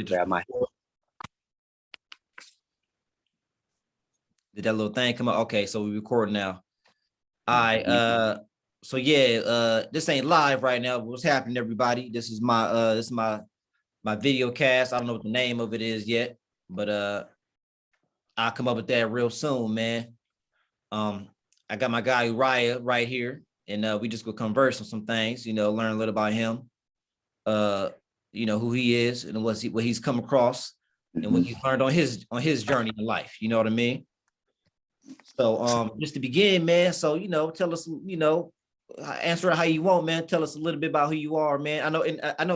Grab my. Did that little thing come out? Okay, so we record now. All right. So yeah, this ain't live right now. What's happening, everybody? This is my video cast. I don't know what the name of it is yet, but I'll come up with that real soon, man. I got my guy Ooriyah right here, and we just go converse on some things, learn a little about him, who he is and what he's come across and what he's learned on his journey in life. You know what I mean? So just to begin, man. So tell us, answer it how you want, man. Tell us a little bit about who you are, man. I know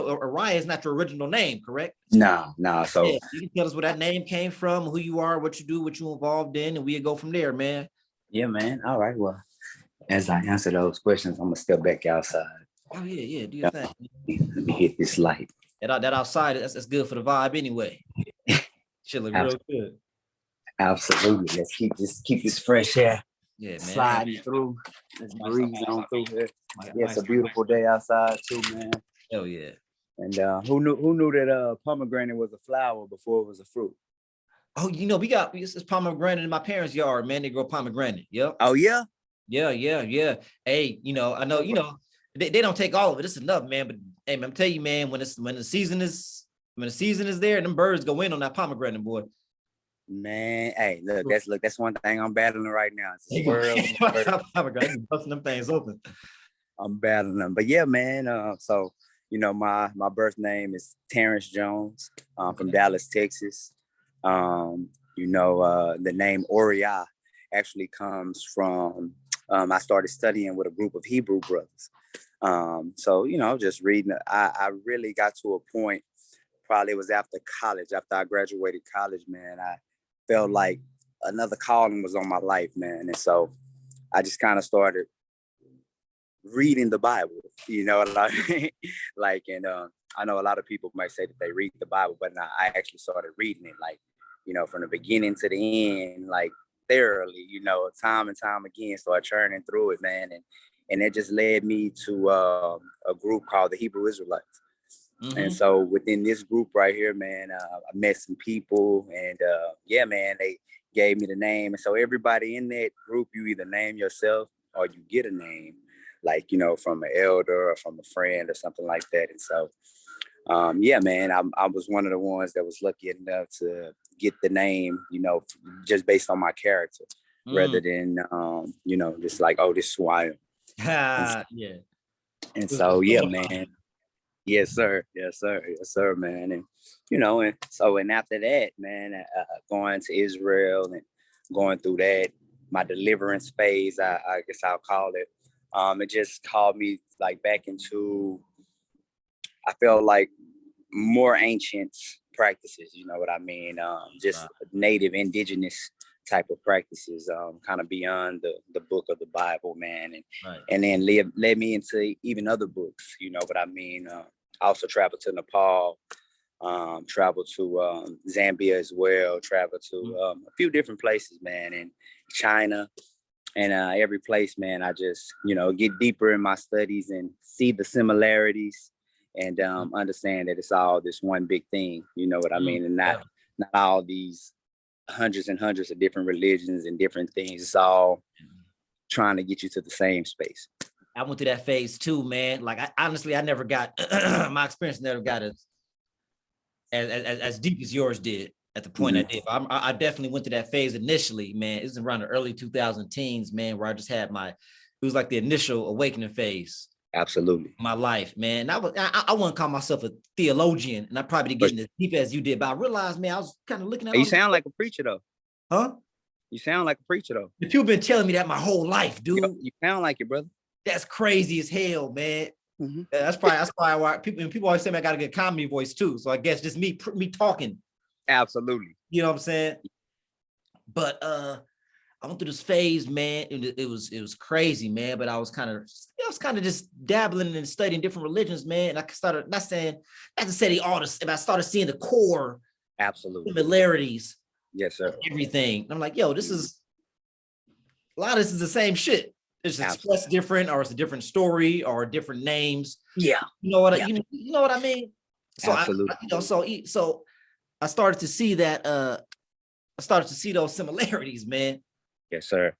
Ooriyah is not your original name, correct? No. So yeah, you can tell us where that name came from, who you are, what you do, what you involved in, and we'll go from there, man. yeah, man. All right. Well, as I answer those questions, I'm gonna step back outside. Oh yeah, do your thing. Let me hit this light. That outside, that's good for the vibe anyway. Shit look real good. Absolutely. Let's keep this fresh air. Yeah, man. Sliding through. Let's breeze on through here. Yeah, it's a beautiful day outside too, man. Hell yeah. And who knew that pomegranate was a flower before it was a fruit? Oh, we got this pomegranate in my parents' yard, man. They grow pomegranate. Yep. Oh yeah? Yeah. Hey, I know, they don't take all of it. It's enough, man. But hey, man, I'm telling you, man, when the season is there, them birds go in on that pomegranate, boy. Man, hey, look, that's one thing I'm battling right now. It's busting them things open. I'm battling them. But yeah, man. So my birth name is Terrence Jones. From Dallas, Texas. The name Ooriyah actually comes from I started studying with a group of Hebrew brothers. So just reading. I really got to a point. Probably it was after college. After I graduated college, man, I felt like another calling was on my life, man. And so I just kind of started reading the Bible, you know what I mean? I know a lot of people might say that they read the Bible, but I actually started reading it, from the beginning to the end, thoroughly, time and time again, started churning through it, man. And it just led me to a group called the Hebrew Israelites. Mm-hmm. And so within this group right here, man, I met some people and man, they gave me the name. And so everybody in that group, you either name yourself or you get a name, from an elder or from a friend or something like that. And so, man, I was one of the ones that was lucky enough to get the name, just based on my character rather than, just like, oh, this is who I am. Yeah. And so, yeah, man. Yes, sir, man. And after that, man, going to Israel and going through that, my deliverance phase, I guess I'll call it. It just called me back into, I felt like more ancient practices, you know what I mean? Just native indigenous type of practices, kind of beyond the book of the Bible, man. And then led me into even other books, you know what I mean? I also traveled to Nepal, traveled to Zambia as well, traveled to a few different places, man, and China. And every place, man, I just, get deeper in my studies and see the similarities and understand that it's all this one big thing, you know what I mean? And not all these hundreds and hundreds of different religions and different things. It's all trying to get you to the same space. I went through that phase too, man. I never got, my experience never got as deep as yours did at the point I did. I definitely went through that phase initially, man. It was around the early 2010s, man, where I just had it was like the initial awakening phase. Absolutely. My life, man. I wouldn't call myself a theologian, and I probably didn't get as deep as you did, but I realized, man, I was kind of looking at. You sound like a preacher though. Huh? You sound like a preacher though. But you've been telling me that my whole life, dude. You sound like it, brother. That's crazy as hell, man. Mm-hmm. That's probably why people always say, man, I got a good comedy voice too. So I guess just me talking. Absolutely. You know what I'm saying? But I went through this phase, man. It was crazy, man. But I was kind of just dabbling and studying different religions, man. And I started not to say all this, and I started seeing the core similarities. Yes, sir. Everything. And I'm like, yo, this is a lot of this is the same shit. It's expressed different, or it's a different story, or different names. Yeah. You know what you know what I mean? So Absolutely. so I started to see that I started to see those similarities, man. Yes, sir.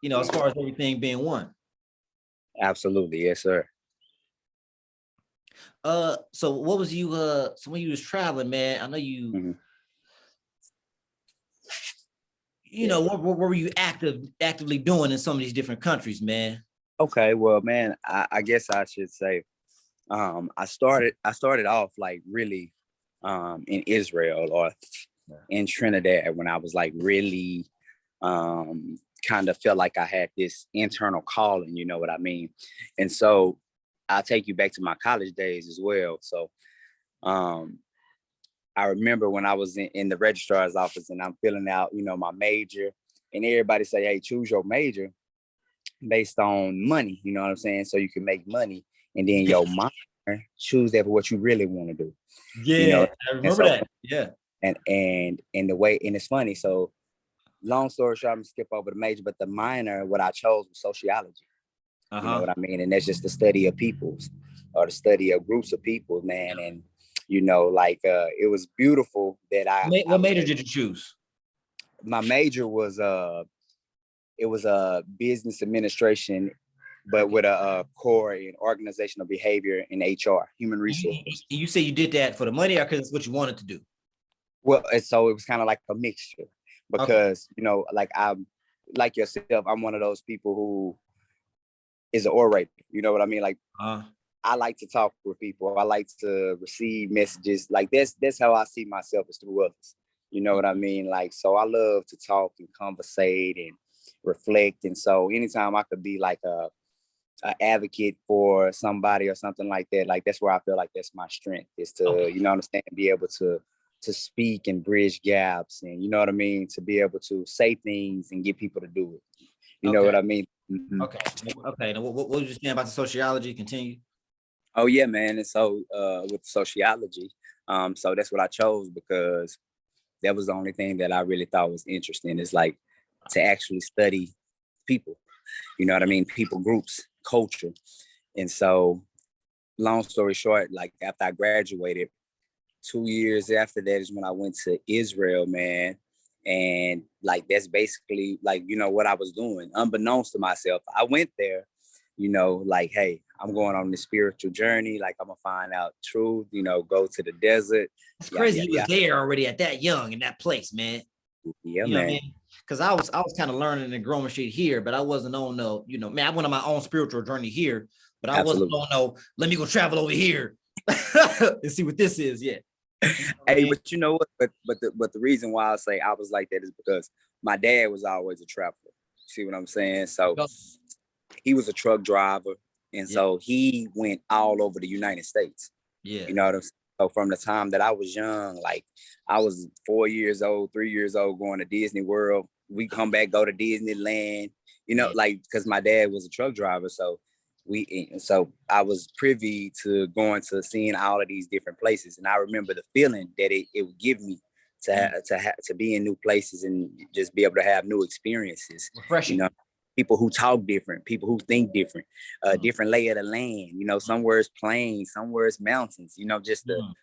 As far as everything being one. Absolutely. Yes, sir. So what was you so when you was traveling, man? I know you, Mm-hmm. Yeah. what were you actively doing in some of these different countries, man? Okay. Well, man, I guess I should say, I started off like really, in Israel or in Trinidad when I was like really, kind of felt like I had this internal calling, you know what I mean? And so I'll take you back to my college days as well. So, um, I remember when I was in the registrar's office and I'm filling out, my major, and everybody say, "Hey, choose your major based on money." You know what I'm saying? So you can make money, and then your minor, choose that for what you really want to do. You Yeah, know, I and remember so that. Yeah. and the way, and it's funny. So long story short, I'm gonna skip over the major, but the minor, what I chose was sociology. You know Uh-huh. what I mean? And that's just the study of peoples or the study of groups of people, man. And like it was beautiful that I What was major able. did you choose? My major was it was a business administration, but Okay. with a core in organizational behavior and HR, human resources. You say you did that for the money or because it's what you wanted to do? Well, and so it was kind of like a mixture Okay. because like I'm like yourself, I'm one of those people who is an orator. You know what I mean? Like Uh, I like to talk with people. I like to receive messages. Like that's how I see myself is through others. You know what I mean? Like so I love to talk and conversate and reflect. And so anytime I could be like a advocate for somebody or something like that, like that's where I feel like that's my strength is okay. to, understand, be able to speak and bridge gaps and you know what I mean, to be able to say things and get people to do it. You know Okay. what I mean? Mm-hmm. Okay. Okay. Now, what was you saying about the sociology? Continue. Oh yeah, man. And so with sociology, so that's what I chose because that was the only thing that I really thought was interesting is like to actually study people, you know what I mean? People groups, culture. And so long story short, like after I graduated, 2 years after that is when I went to Israel, man. And like that's basically like, what I was doing, unbeknownst to myself. I went there, like, hey, I'm going on this spiritual journey. Like I'm gonna find out truth, go to the desert. It's Yeah, crazy yeah, you was yeah. there already at that young in that place, man. Yeah, You know what I man. mean? Because I was kind of learning and growing shit here, but I wasn't on no, man, I went on my own spiritual journey here, but I wasn't Absolutely. on no, let me go travel over here and see what this is yet. You know what I Hey, mean? but you know what? But the reason why I say I was like that is because my dad was always a traveler. See what I'm saying? So Go. he was a truck driver, and Yeah, so he went all over the United States. yeah. You know what I'm saying? So from the time that I was young, like I was 4 years old, 3 years old, going to Disney World. We come back, go to Disneyland. Yeah. Like because my dad was a truck driver, so so I was privy to going to seeing all of these different places, and I remember the feeling that it would give me Mm. to be in new places and just be able to have new experiences. You Refreshing. know, people who talk different, people who think different, Mm. different lay of the land. Somewhere it's plains, somewhere it's mountains. Mm.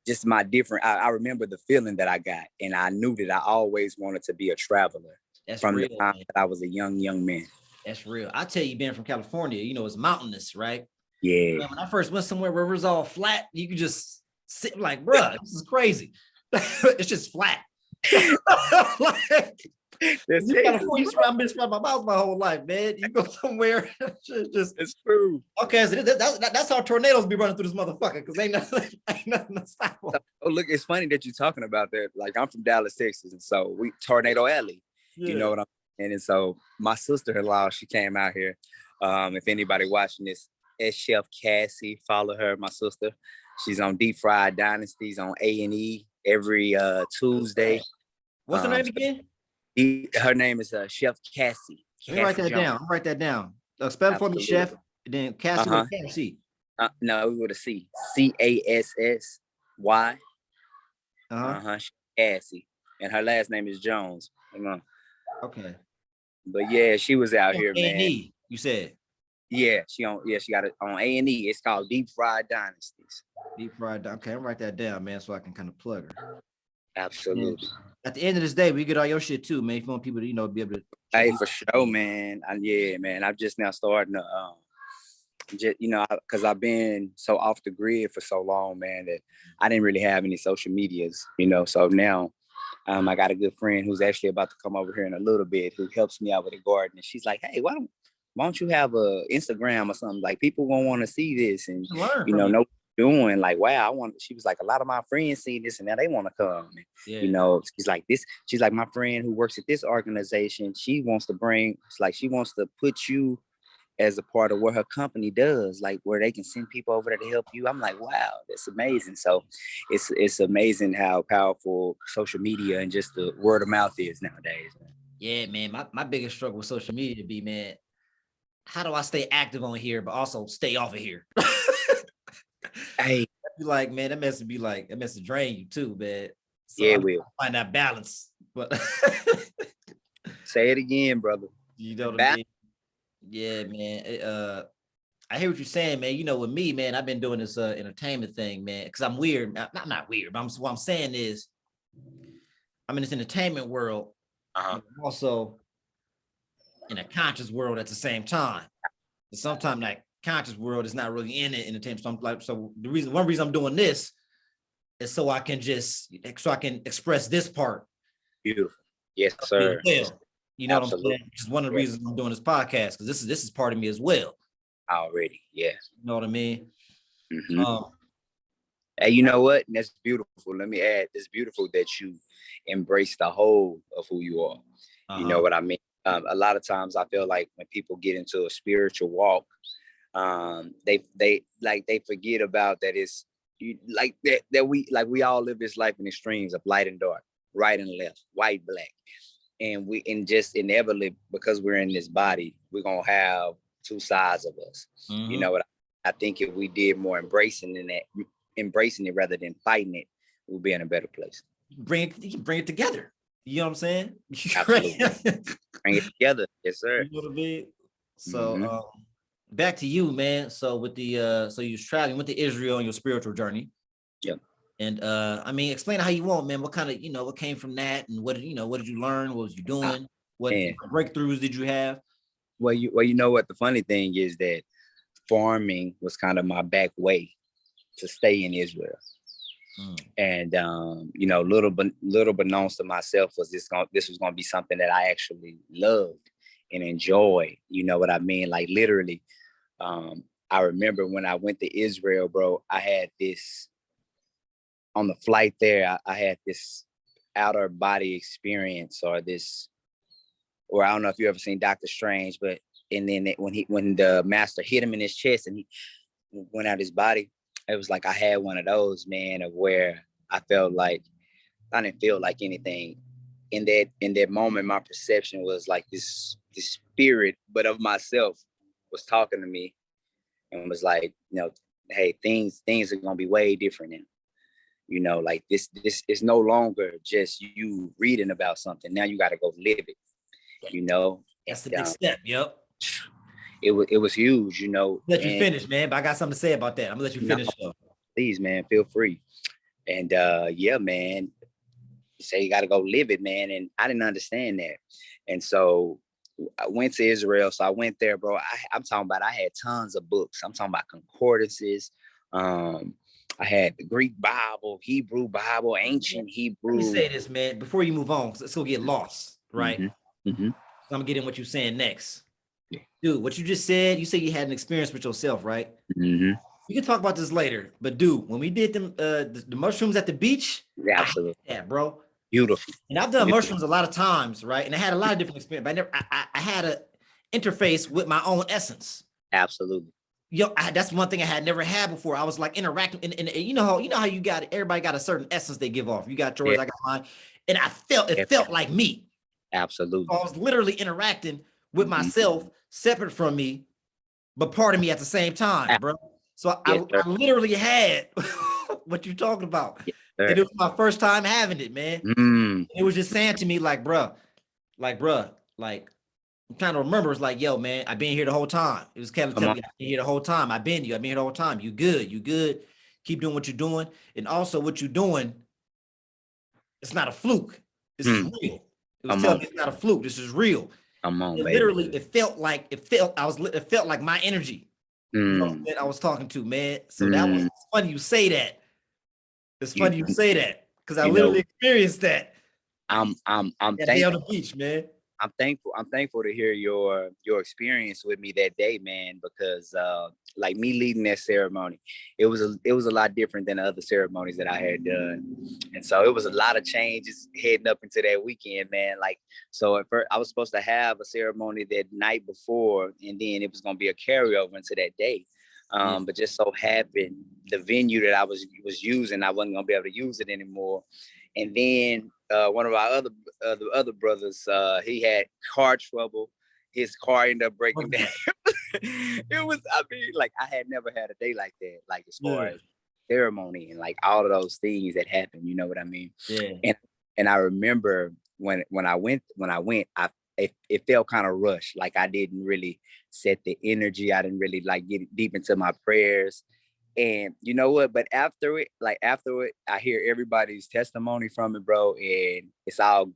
Just my different. I remember the feeling that I got, and I knew that I always wanted to be a traveler That's from the real, time man. that I was a young man. That's real. I tell you, being from California, it's mountainous, right? Yeah. Man, when I first went somewhere where it was all flat, you could just sit like, bruh, this is crazy. It's just flat. Like, That's you Texas, California, bro. I've been surrounded by mountains my whole life, man. You go somewhere, just It's true. okay. So that's how tornadoes be running through this motherfucker because ain't nothing to stop them. Oh, look, it's funny that you're talking about that. Like I'm from Dallas, Texas, and so we Tornado Alley. You know Yeah. what I'm saying? And so my sister-in-law, she came out here. If anybody watching this, it's Chef Cassie. Follow her, my sister. She's on Deep Fried Dynasties on A&E every Tuesday. What's the Um, name again? her name is Chef Cassie. Let me write Cassie that Jones. down. Write that down. Spell it for me, chef. Absolutely. And then Uh Cassie with huh. a Cassie. No, we with a C. Cassy. Uh-huh. Uh huh. Cassie, and her last name is Jones. Okay. But yeah, she was out On here, man. A&E, you said. Yeah, she got it on A&E. It's called Deep Fried Dynasties. Deep fried. Okay, I'll write that down, man, so I can kind of plug her. And Absolutely. at the end of this day, we get all your shit too, man. If you want people to, be able to check Hey, you for sure, man. Yeah, man. I'm just now starting to just because I've been so off the grid for so long, man, that I didn't really have any social medias, so now I got a good friend who's actually about to come over here in a little bit, who helps me out with the garden, and she's like, hey, why don't you have a Instagram or something? Like, people gonna want to see this and learn from you. know what you're doing. Like, wow, she was like, a lot of my friends see this and now they want to come. And, Yeah. she's like, my friend who works at this organization, she wants to put you as a part of what her company does, like where they can send people over there to help you. I'm like, wow, that's amazing. So it's amazing how powerful social media and just the word of mouth is nowadays, man. Yeah, man. My biggest struggle with social media be, man, how do I stay active on here, but also stay off of here? Hey, Be like, man, that mess to drain you too, man. So yeah, I'm Will. find that balance. But Say it again, brother. you know what I mean? Yeah, man. I hear what you're saying, man. With me, man, I've been doing this entertainment thing, man, because I'm weird. I'm not weird, but what I'm saying is I'm in this entertainment world, but I'm also in a conscious world at the same time. And sometimes that conscious world is not really in it entertainment. So one reason I'm doing this is so I can express this part. Beautiful. Yes, sir. Well, you know Absolutely. what I'm saying? Which is one of the reasons I'm doing this podcast, because this is part of me as well. Already, yeah. You know what I mean? Mm-hmm. Hey, you know what? That's beautiful. Let me add, it's beautiful that you embrace the whole of who you are. You know what I mean? A lot of times I feel like when people get into a spiritual walk, they forget about that it's like that we all live this life in extremes of light and dark, right and left, white, black. And just inevitably, because we're in this body, we're gonna have two sides of us. You know what? I think if we did more embracing it rather than fighting it, we'll be in a better place. You can bring it together. You know what I'm saying? Absolutely. Bring it together. Yes, sir. You know what I mean? So back to you, man. So with the so you was traveling, went to Israel on your spiritual journey. Yep. And explain how you want, man. What kind of, what came from that, and what did you learn? What was you doing? What breakthroughs did you have? Well, you know what? The funny thing is that farming was kind of my back way to stay in Israel. And little beknownst to myself was this was gonna be something that I actually loved and enjoyed. You know what I mean? Like, literally, I remember when I went to Israel, bro, I had this on the flight there, I had this outer body experience, or I don't know if you ever seen Doctor Strange, but and then when the master hit him in his chest and he went out his body, it was like I had one of those, man, of where I felt like I didn't feel like anything. In that moment, my perception was like this spirit, but of myself, was talking to me and was like, hey, things are gonna be way different now. Like this is no longer just you reading about something. Now you got to go live it. That's the big step. Yep. It was huge. Let you finish, man. But I got something to say about that. I'm gonna let you finish. Please, man, feel free. And yeah, man, you say you got to go live it, man. And I didn't understand that. And so I went to Israel. So I went there, bro. I'm talking about, I had tons of books. I'm talking about concordances. I had the Greek Bible, Hebrew Bible, ancient Hebrew. Let me say this, man, before you move on, let's go get lost, right? So I'm gonna get in what you're saying next. Dude, what you just said, you said you had an experience with yourself, right? We can talk about this later, but dude, when we did them the mushrooms at the beach, absolutely, yeah, bro, beautiful. And I've done mushrooms a lot of times, right? And I had a lot of different experiences, but I had a interface with my own essence. Absolutely. That's one thing I had never had before. I was like interacting, and you know how you got, everybody got a certain essence they give off. You got yours, I got mine, and it felt like me. Absolutely. So I was literally interacting with myself, separate from me, but part of me at the same time, bro. So I literally had what you're talking about. And it was my first time having it, man. It was just saying to me, like, bruh, I'm trying to remember. It's like, yo, man, I've been here the whole time. It was kind of Come telling on. me, I've been here the whole time. I've been here the whole time. You good, you good. Keep doing what you're doing. And also what you're doing, it's not a fluke. This is Mm, real. It was come telling on. me it's not a fluke. This is real. Come on, It baby. literally, it felt like my energy. You know what I'm Mm, saying? I was talking to, man. So that was mm, funny you say that. It's you, funny you say that because I you know, literally experienced that I'm that day on the thankful. beach, man. I'm thankful. I'm thankful to hear your experience with me that day, man. Because like me leading that ceremony, it was a lot different than the other ceremonies that I had done, and so it was a lot of changes heading up into that weekend, man. Like so, at first I was supposed to have a ceremony that night before, and then it was going to be a carryover into that day. Yeah. But just so happened the venue that I was using, I wasn't gonna be able to use it anymore. And then one of our other brothers, he had car trouble. His car ended up breaking down. It was, I mean, like I had never had a day like that, like as far Yeah. as ceremony and like all of those things that happened. You know what I mean? Yeah. And I remember when I went, it felt kind of rushed. Like I didn't really set the energy. I didn't really like get deep into my prayers. And you know what? But after it, I hear everybody's testimony from it, bro, and it's all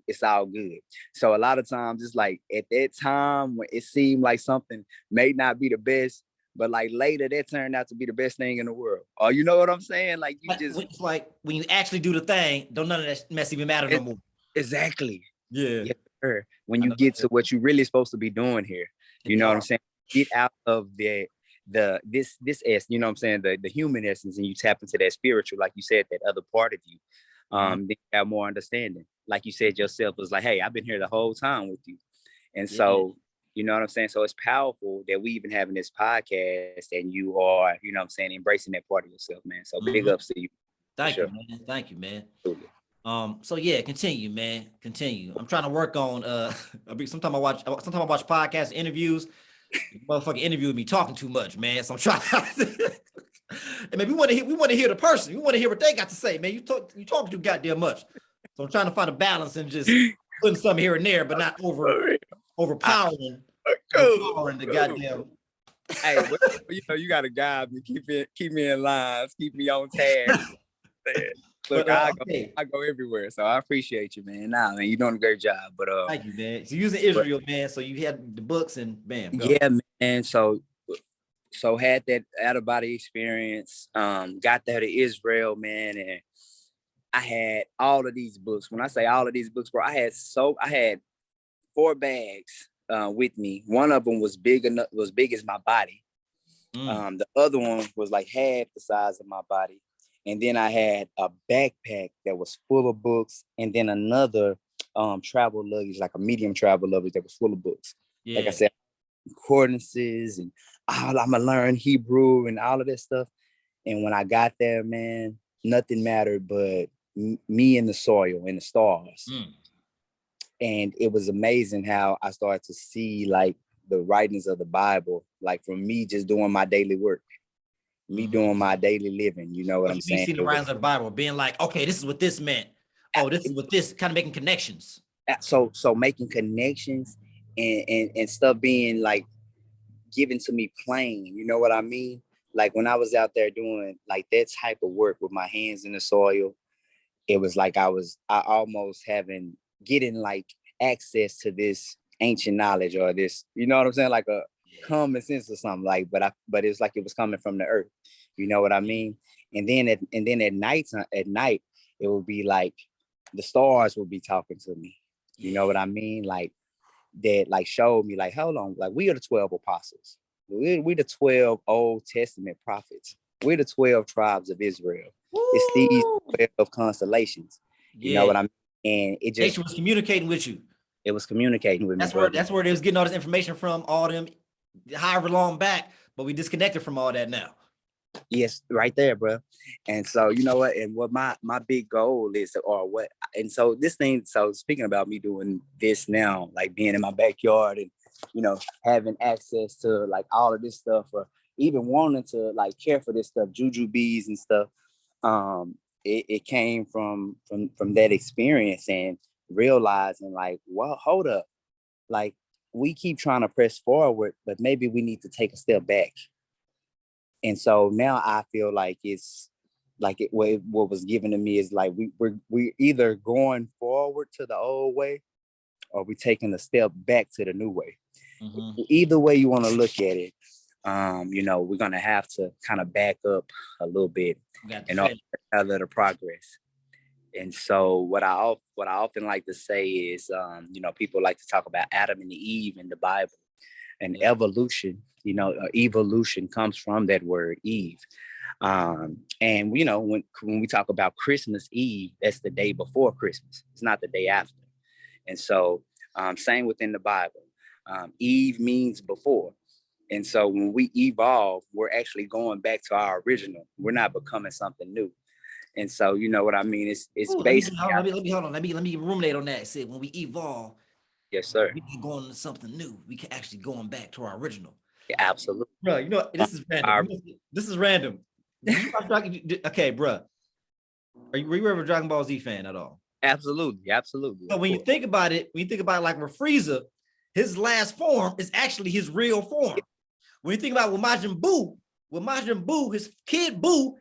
good. So a lot of times it's like at that time when it seemed like something may not be the best, but like later that turned out to be the best thing in the world. Oh, you know what I'm saying? Like you But just it's like when you actually do the thing, don't none of that mess even matter no it, more. exactly. Yeah. Yes, sir. When I you know. get to what you really supposed to be doing here, And you they know what I'm are. saying? Get out of this you know what I'm saying, the human essence, and you tap into that spiritual, like you said, that other part of you. Mhm. Then you have more understanding. Like you said yourself, was like, hey, I've been here the whole time with you. And Yeah. so, you know what I'm saying? So it's powerful that we even having this podcast and you are, you know what I'm saying, embracing that part of yourself, man. So big Mhm. ups to you for Thank sure. you, man. Thank you, man. Absolutely. So yeah, continue, man. Continue. I'm trying to work on sometimes I watch podcasts, interviews. Motherfucking interview with me talking too much, man. So I'm trying and man, we want to hear the person. We want to hear what they got to say, man. You talking too goddamn much. So I'm trying to find a balance and just putting something here and there, but not I, overpowering cool, overpowering the cool. goddamn. Hey, but you know, you got to guide me, keep me in line, keep me on task. But Look, okay. I go everywhere, so I appreciate you, man. Nah, man, you're doing a great job. Thank you, man. So using But Israel, man. So you had the books and bam, go. yeah, man. So had that out of body experience. Got there to Israel, man, and I had all of these books. When I say all of these books, bro, I had 4 bags with me. One of them was big as my body. Mm. The other one was like half the size of my body. And then I had a backpack that was full of books, and then another travel luggage, like a medium travel luggage that was full of books. Like I Yeah. said, concordances and all I'm gonna learn Hebrew and all of that stuff. And when I got there, man, nothing mattered but me and the soil and the stars. Mm. And it was amazing how I started to see like the writings of the Bible, like from me just doing my daily work, me Mm-hmm. doing my daily living. You know what What I'm you mean saying? seeing the writings of the Bible, being like, okay, this is what this meant. Oh, this is what this kind of making connections. So making connections and stuff being like given to me plain. You know what I mean? Like when I was out there doing like that type of work with my hands in the soil, it was like I almost having getting like access to this ancient knowledge or this, you know what I'm saying, like a Yeah. common sense or something, like, but it's like it was coming from the earth, you know what I mean. And then at night it would be like the stars would be talking to me, you know what Yeah. I mean, like that, like showed me like, hold on, like we are the 12 apostles, we're the 12 Old Testament prophets, we're the 12 tribes of Israel. It's these Woo! 12 constellations, you know Yeah. what I mean. And Nature was communicating with you. it was communicating with me, brother. That's where they was getting all this information from, all them however long back, but we disconnected from all that now. Yes, right there, bro. And so you know what, and what my big goal is, or what, and so this thing, so speaking about me doing this now, like being in my backyard and having access to like all of this stuff, or even wanting to like care for this stuff, juju bees and stuff. It came from that experience and realizing like, well, hold up, like we keep trying to press forward, but maybe we need to take a step back. And so now I feel like it's like what was given to me is like we're either going forward to the old way or we taking a step back to the new way. Mm-hmm. Either way you want to look at it, we're gonna have to kind of back up a little bit and all the progress. And so what I often like to say is, people like to talk about Adam and Eve in the Bible and evolution. Evolution comes from that word Eve. And when we talk about Christmas Eve, that's the day before Christmas. It's not the day after. And so same within the Bible. Eve means before. And so when we evolve, we're actually going back to our original. We're not becoming something new. And so, you know what I mean? It's basically. Let me ruminate on that. Say when we evolve, yes, sir. We can go into something new. We can actually going back to our original. Yeah, absolutely. Bro, this is random. This is random. Okay, bro. Were you ever a Dragon Ball Z fan at all? Absolutely. So when you think about it like with Frieza, his last form is actually his real form. When you think about with Majin Buu, his kid Buu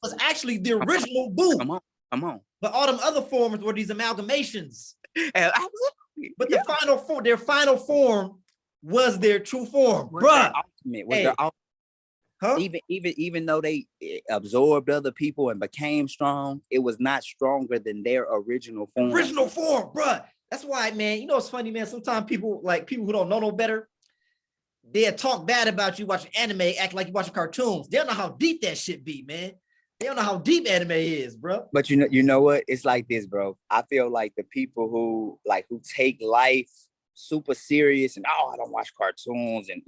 was actually the original Buu. Come on. But all them other forms were these amalgamations. Absolutely. But their final form was their true form, bruh. Even though they absorbed other people and became strong, it was not stronger than their original form. Bruh. That's why, man. You know it's funny, man. Sometimes people who don't know no better, they'll talk bad about you watching anime, act like you watching cartoons. They don't know how deep that shit be, man. They don't know how deep anime is, bro. But you know what? It's like this, bro. I feel like the people who take life super serious and I don't watch cartoons and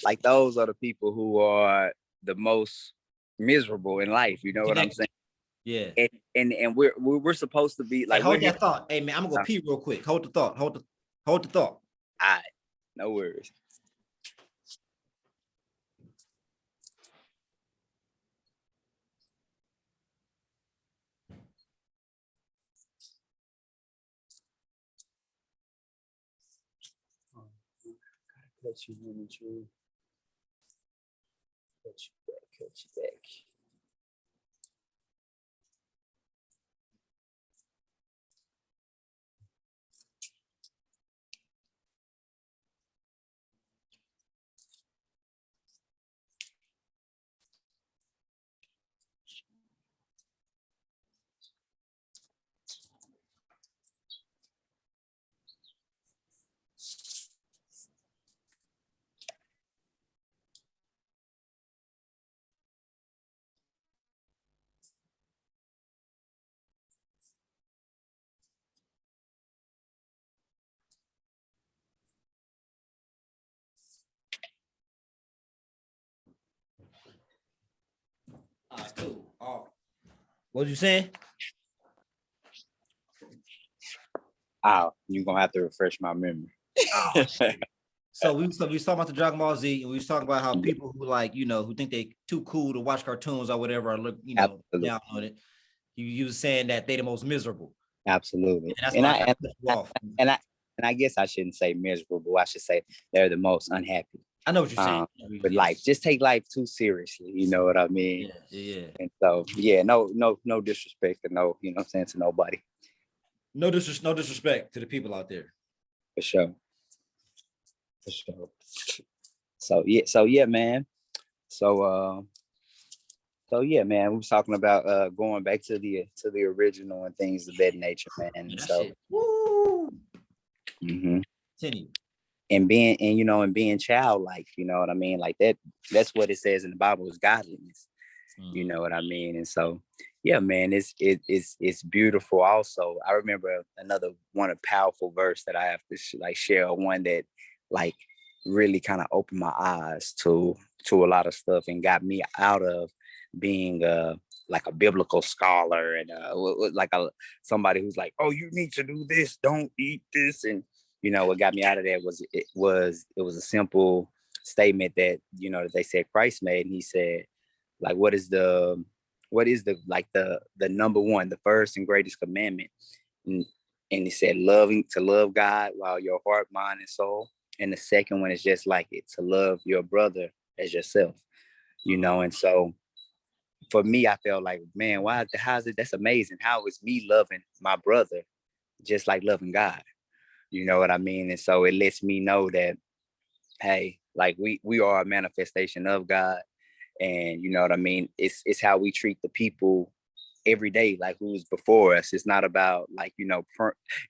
like those are the people who are the most miserable in life. You know what I'm saying? Yeah. And we're supposed to be like. Hey, hold that thought. Hey man, I'm gonna go pee real quick. Hold the thought. Hold the thought. All right. No worries. Cut you back. Cool. What you saying? You're gonna have to refresh my memory. So we was talking about the Dragon Ball Z, and we was talking about how people who who think they too cool to watch cartoons or whatever, or look, down on it. You was saying that they the most miserable. Absolutely. And I guess I shouldn't say miserable. I should say they're the most unhappy. I know what you're saying. But life, just take life too seriously. You know what I mean? Yeah. And so, no disrespect to to nobody. No disrespect to the people out there. For sure. So yeah, man. So man, we was talking about going back to the original and things of that nature, man. And so, Continue. And being childlike, you know what I mean? Like that's what it says in the Bible is godliness. You know what I mean? And so, yeah, man, it's beautiful. Also, I remember another one, a powerful verse that I have to share, one that really kind of opened my eyes to a lot of stuff and got me out of being like a biblical scholar and somebody who's like, oh, you need to do this, don't eat this. And what got me out of that was a simple statement that that they said Christ made, and he said, like, what is the number one, the first and greatest commandment? And he said, to love God while your heart, mind, and soul, And the second one is just like it, to love your brother as yourself, and so for me, I felt like, man, how's it? That's amazing. How is me loving my brother just like loving God? You know what I mean? And so it lets me know that, hey, like we are a manifestation of God. And you know what I mean? It's how we treat the people every day, like who's before us. It's not about like,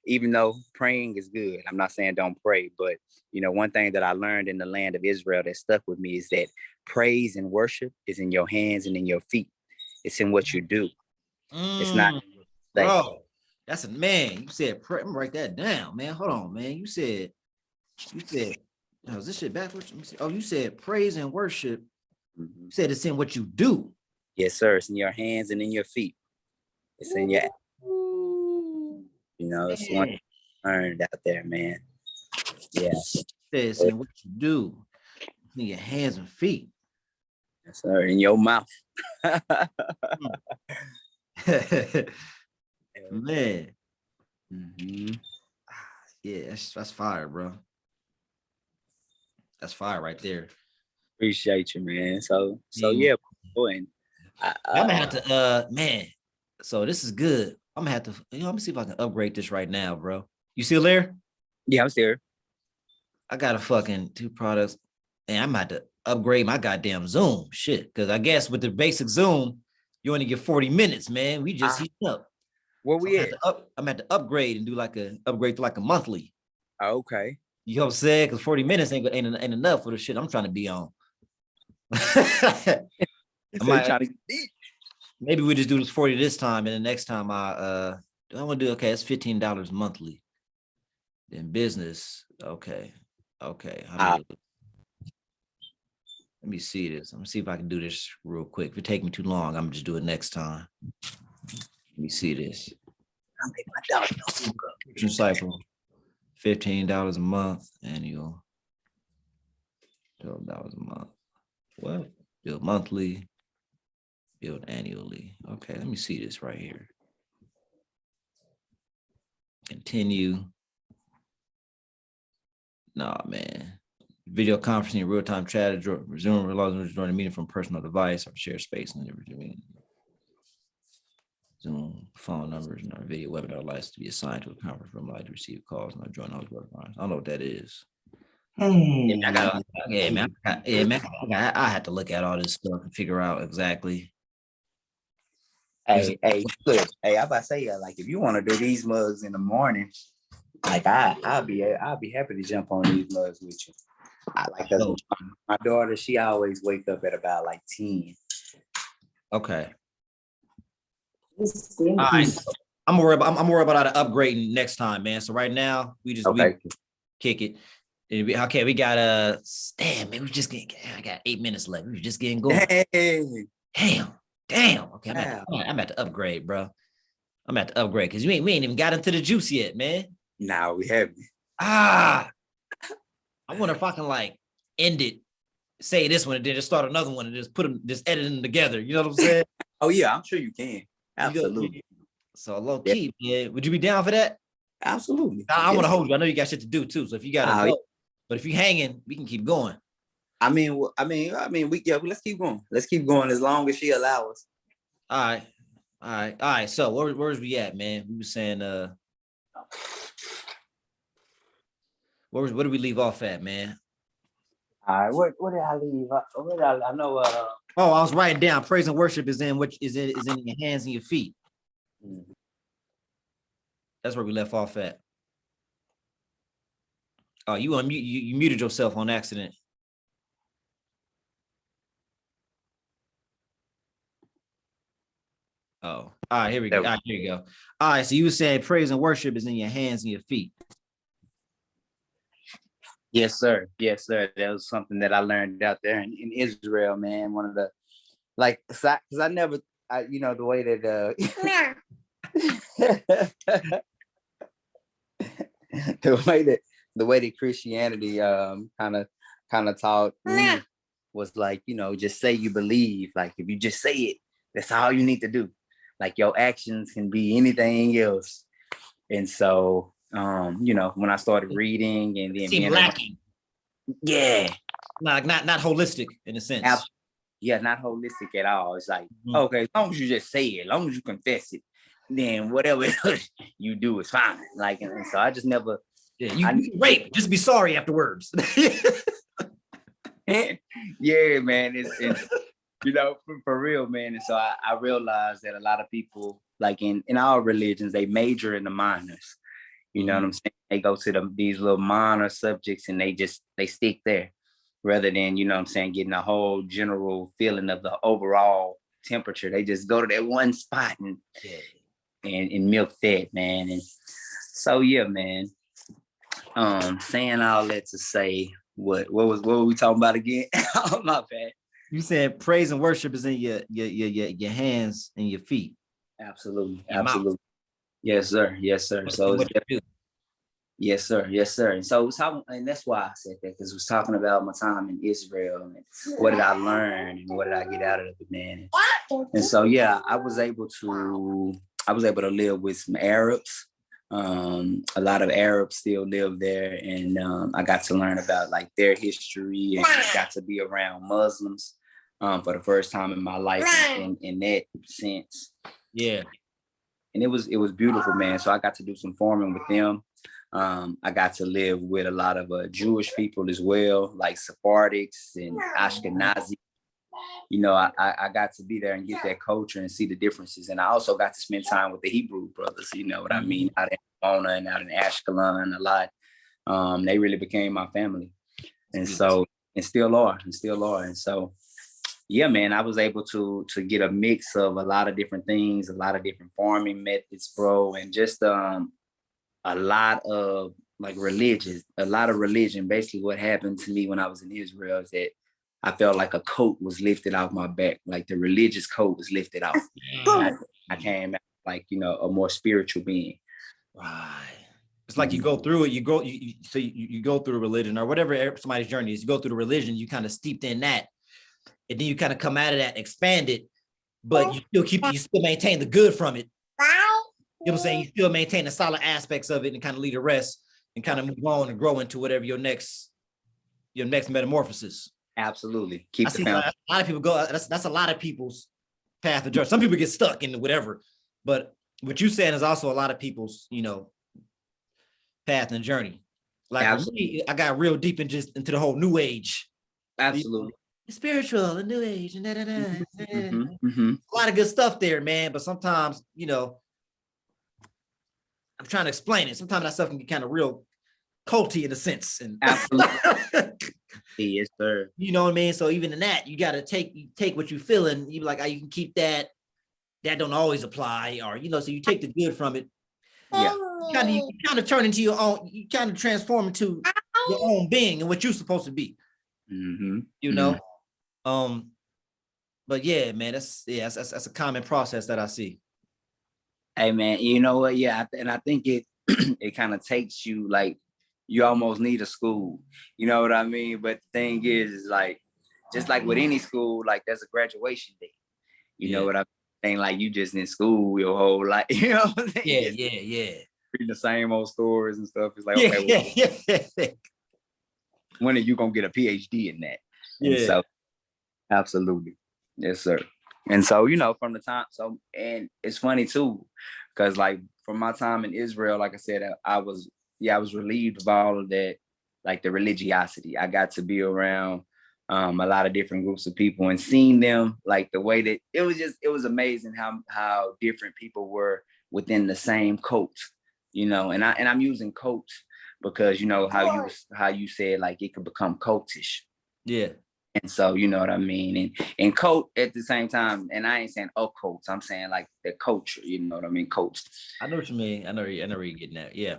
even though praying is good, I'm not saying don't pray, but one thing that I learned in the land of Israel that stuck with me is that praise and worship is in your hands and in your feet. It's in what you do. It's not like, bro. That's a man. You said pray. I'm gonna write that down, man. Hold on, man. You said, oh, is this shit backwards? Let me see. Oh, you said praise and worship. You said it's in what you do. Yes, sir. It's in your hands and in your feet. It's in your, it's one learned out there, man. Yeah. It's in what you do. It's in your hands and feet. Yes, sir. In your mouth. Man. Mm-hmm. Yeah, that's fire, bro. That's fire right there. Appreciate you, man. So yeah, and I'm gonna have to man. So this is good. I'm gonna have to, let me see if I can upgrade this right now, bro. You still there? Yeah, I'm still. I got a fucking 2 products, and I'm about to upgrade my goddamn Zoom shit. Cause I guess with the basic Zoom, you only get 40 minutes, man. We just heat up. Where we at? I'm at to upgrade and do like upgrade to like a monthly. Okay. You know what I'm saying? Because 40 minutes ain't enough for the shit I'm trying to be on. Maybe we just do this 40 this time, and the next time I want to do, okay, it's $15 monthly. Then business, okay. Let me see this. I'm gonna see if I can do this real quick. If it take me too long, I'm gonna just do it next time. Let me see this. I'll make my subscription cycle, $15 a month, annual, $12 a month. What? Build monthly, build annually. Okay, let me see this right here. Continue. Nah, man. Video conferencing, real-time chat, resume join a meeting from personal device or share space and everything. Zoom phone numbers and our video webinar license to be assigned to a conference room line to receive calls and join those webinars. I don't know what that is. I had to look at all this stuff and figure out exactly. Hey, good. Hey, I about to say, like, if you want to do these mugs in the morning, like I'll be happy to jump on these mugs with you. I like that. My daughter, she always wake up at about like 10. Okay. All right. I'm worried about upgrading next time, man. So right now we kick it. Okay, we got damn, man. I got 8 minutes left. We were just getting going. Damn. Okay, I'm at to upgrade, bro. I'm at to upgrade because we ain't even got into the juice yet, man. No, we haven't. I wonder if I can like end it, say this one, and then just start another one and just edit them together. You know what I'm saying? Oh yeah, I'm sure you can. Absolutely. So low key, man. Would you be down for that? Absolutely. I want to hold you. I know you got shit to do too. So if you gotta go, but if you hanging, we can keep going. I mean, let's keep going. Let's keep going as long as she allows us. All right. So where's we at, man? We were saying what did we leave off at, man? All right, where did I leave? I know I was writing down praise and worship is in your hands and your feet. Mm-hmm. That's where we left off at. Oh, you muted yourself on accident. Oh, all right, here we go. All right, here you go. All right, so you were saying praise and worship is in your hands and your feet. Yes, sir. That was something that I learned out there in Israel, man. One of the, like, because I never, the way that the way that Christianity kind of taught me was like, just say you believe. Like, if you just say it, that's all you need to do. Like, your actions can be anything else. And so, when I started reading and then seemed lacking. Yeah. Not holistic in a sense. Yeah, not holistic at all. It's like, Mhm. okay, as long as you just say it, as long as you confess it, then whatever you do is fine. Like, and so I just never. Yeah, you rape. Just be sorry afterwards. Yeah, man. It's for real, man. And so I realized that a lot of people, like in our religions, they major in the minors. You know what I'm saying? They go to these little minor subjects and they stick there rather than, you know what I'm saying, getting a whole general feeling of the overall temperature. They just go to that one spot and milk that, man. And so yeah, man. Saying all that to say what were we talking about again? Oh, my bad. You said praise and worship is in your hands and your feet. Absolutely. Your Absolutely. mouth. Yes, sir. Yes, sir. So what you do. yes, sir. Yes, sir. And so and that's why I said that, because it was talking about my time in Israel and what did I learn and what did I get out of it, man. And so yeah, I was able to live with some Arabs. A lot of Arabs still live there, and I got to learn about like their history, and got to be around Muslims for the first time in my life in that sense. Yeah. And it was beautiful, man. So I got to do some farming with them. I got to live with a lot of Jewish people as well, like Sephardics and Ashkenazi. You know, I got to be there and get that culture and see the differences. And I also got to spend time with the Hebrew brothers, you know what I mean, out in Mona and out in Ashkelon a lot. They really became my family. And so, and still are. And so, yeah, man, I was able to get a mix of a lot of different things, a lot of different farming methods, bro, and just a lot of a lot of religion. Basically, what happened to me when I was in Israel is that I felt like a coat was lifted off my back, like the religious coat was lifted off. I came out like, you know, a more spiritual being. Right. It's like you go through it, you go through a religion or whatever somebody's journey is, you go through the religion, you kind of steeped in that, and then you kind of come out of that expanded, but you still maintain the good from it. You know what I'm saying? You still maintain the solid aspects of it and kind of leave the rest and kind of move on and grow into whatever your next metamorphosis. Absolutely. I see a lot of people go. That's a lot of people's path of journey. Some people get stuck in whatever, but what you're saying is also a lot of people's, you know, path and journey. Like for me, I got real deep into the whole new age. Absolutely. The spiritual, the new age, and a lot of good stuff there, man. But sometimes, you know, I'm trying to explain it. Sometimes that stuff can get kind of real culty in a sense. And absolutely. Yes, sir. You know what I mean? So even in that, you got to take what you feel, and you like, you can keep that. That don't always apply, or, you know, so you take the good from it. Yeah. You kind of turn into your own. You kind of transform into your own being and what you're supposed to be. You know. But yeah, man, that's a common process that I see. Hey, man, you know what? Yeah, and I think it it kind of takes you, like, you almost need a school. You know what I mean? But the thing is like, just like with any school, like there's a graduation day. You know what I mean? Like you just in school your whole life. You know what I'm saying? Yeah. Reading the same old stories and stuff. It's like, okay, when are you gonna get a PhD in that? And so, absolutely, yes, sir. And so, you know, from the time, and it's funny too, because like from my time in Israel, like I said, I was relieved of all of that, like the religiosity. I got to be around a lot of different groups of people and seeing them, like the way that it was amazing how different people were within the same cult, you know. And I'm using cult because, you know, how you said like it could become cultish. Yeah. And so, you know what I mean? And cult at the same time, and I ain't saying occult, I'm saying like the culture, you know what I mean? Cult. I know what you mean. I know where you're getting at. Yeah.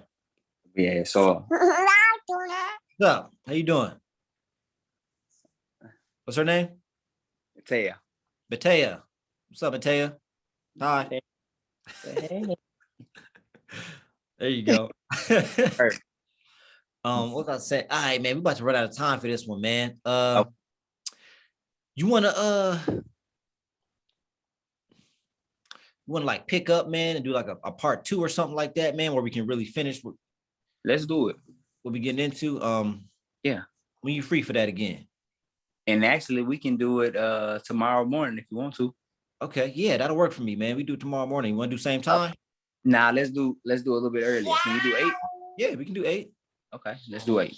Yeah. So what's up? How you doing? What's her name? Batea. What's up, Batea? Hi. There you go. What was I say? All right, man. We about to run out of time for this one, man. You wanna like pick up, man, and do like a part 2 or something like that, man, where we can really finish let's do it. What we getting into. Yeah. When you free for that again? And actually, we can do it tomorrow morning if you want to. Okay, yeah, that'll work for me, man. We do it tomorrow morning. You want to do same time? Nah, let's do a little bit earlier. Can we do 8? Yeah, we can do 8. Okay, let's do 8.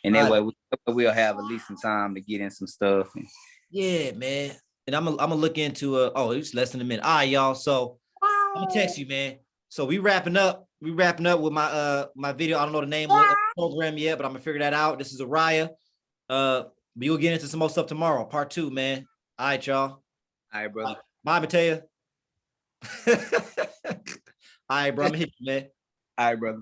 And that way we'll have at least some time to get in some stuff. Yeah, man. And I'm gonna look into oh, it's less than a minute. All right, y'all. So I'm gonna text you, man. So we wrapping up. We wrapping up with my video. I don't know the name of the program yet, but I'm gonna figure that out. This is Ooriyah. But you'll get into some more stuff tomorrow. Part 2, man. All right, y'all. All right, brother. Bye, Mateo. All right, bro. I'm gonna hit you, man. All right, brother.